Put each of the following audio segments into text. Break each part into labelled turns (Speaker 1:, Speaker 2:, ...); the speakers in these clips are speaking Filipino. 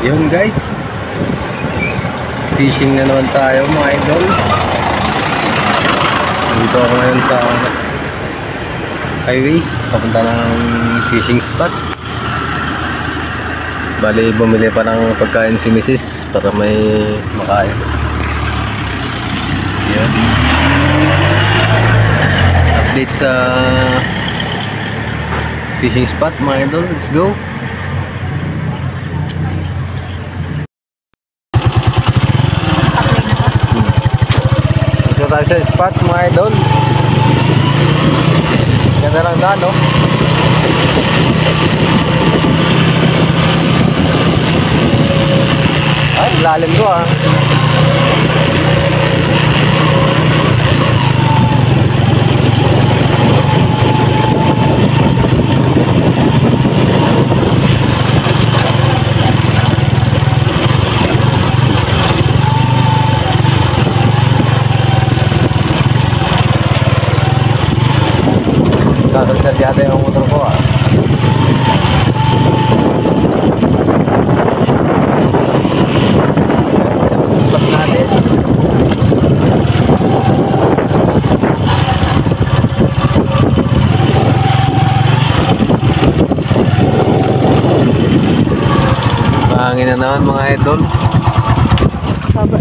Speaker 1: Yun guys, fishing na naman tayo mga idol. Dito ako ngayon sa highway papunta ng fishing spot. Bali bumili pa ng pagkain si Mrs. para may makain. Yun, update sa fishing spot mga idol. Let's go. Dito tayo sa spot mga idol. Ganda lang na, no? Ay, lalim to ah. Sasadyata yung motor ko ah. Spot natin. Mahangin na naman mga idol. Haba.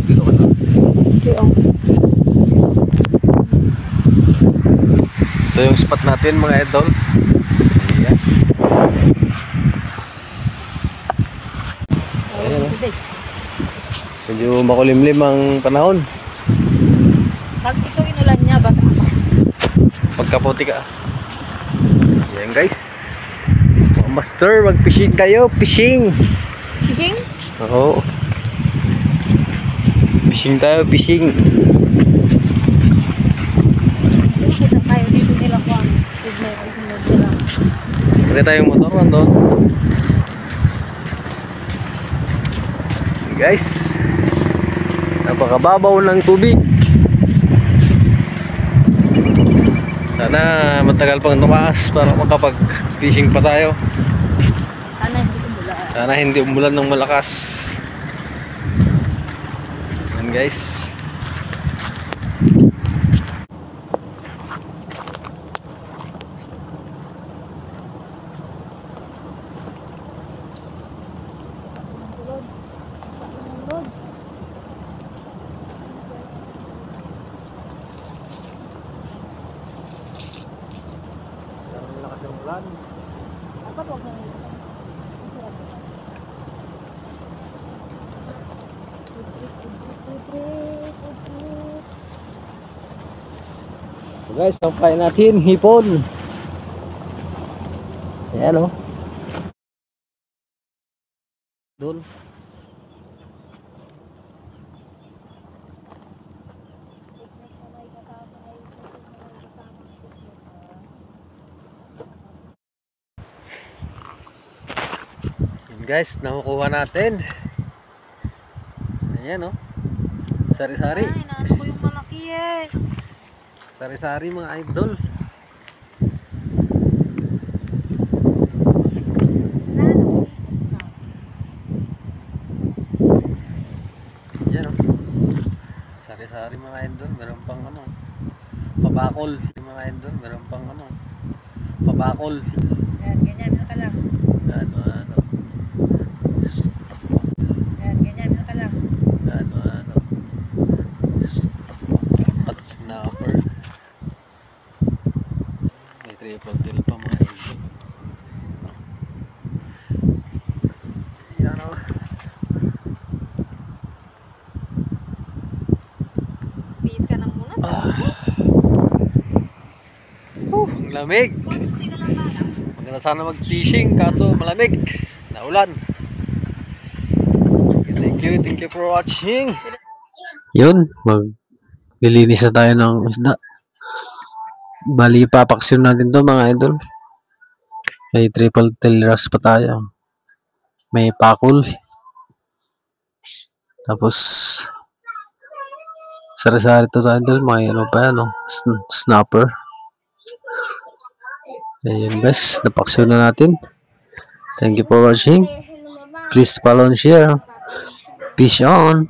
Speaker 1: Dito ka na. Ito yung spot natin mga idol. Ayan. Ayan, medyo makulimlim ang panahon.
Speaker 2: Pag ito inulan niya, basta ako.
Speaker 1: Pagkaputi ka. Ayan guys, mga master, mag fishing kayo. Fishing.
Speaker 2: Fishing?
Speaker 1: Oo, fishing tayo, fishing.
Speaker 2: Kita tayo dito nila ko ang signal nila.
Speaker 1: Pakita yung motor nandun. Guys, napakababaw ng tubig. Sana matagal pang tumaas para makapag fishing pa tayo. Sana hindi umulan ng malakas. Yan guys.
Speaker 2: Dapat wag na
Speaker 1: Guys, sampay natin hipon. Ayan o. Doon. Guys, nakukuha natin. Ayan o. Sari-sari.
Speaker 2: Ay, naano ko yung malaki eh.
Speaker 1: Sari-sari mga idol. Ayan o. Sari-sari mga idol. Meron pang ano, pabakol. Mga idol, meron pang ano, pabakol.
Speaker 2: Yan, ganyan ka lang.
Speaker 1: Ano.
Speaker 2: Yan, ganyan ka lang.
Speaker 1: Ano. Spot snapper. May triple tail pa mga idol. Yan o.
Speaker 2: Bihis ka na muna.
Speaker 1: Ang lamig. Maganda sana mag-fishing kaso malamig. Naulan. Thank you for watching. Yun, maglilinis na tayo ng isda. Bali, papaksyon natin to mga idol. May triple tail wrasse pa tayo. May pakul. Tapos sari-sari to tayo doon, may ano pa yan, no? Snapper. Ayun guys, napaksyon na natin. Thank you for watching. Please follow and share. Peace on.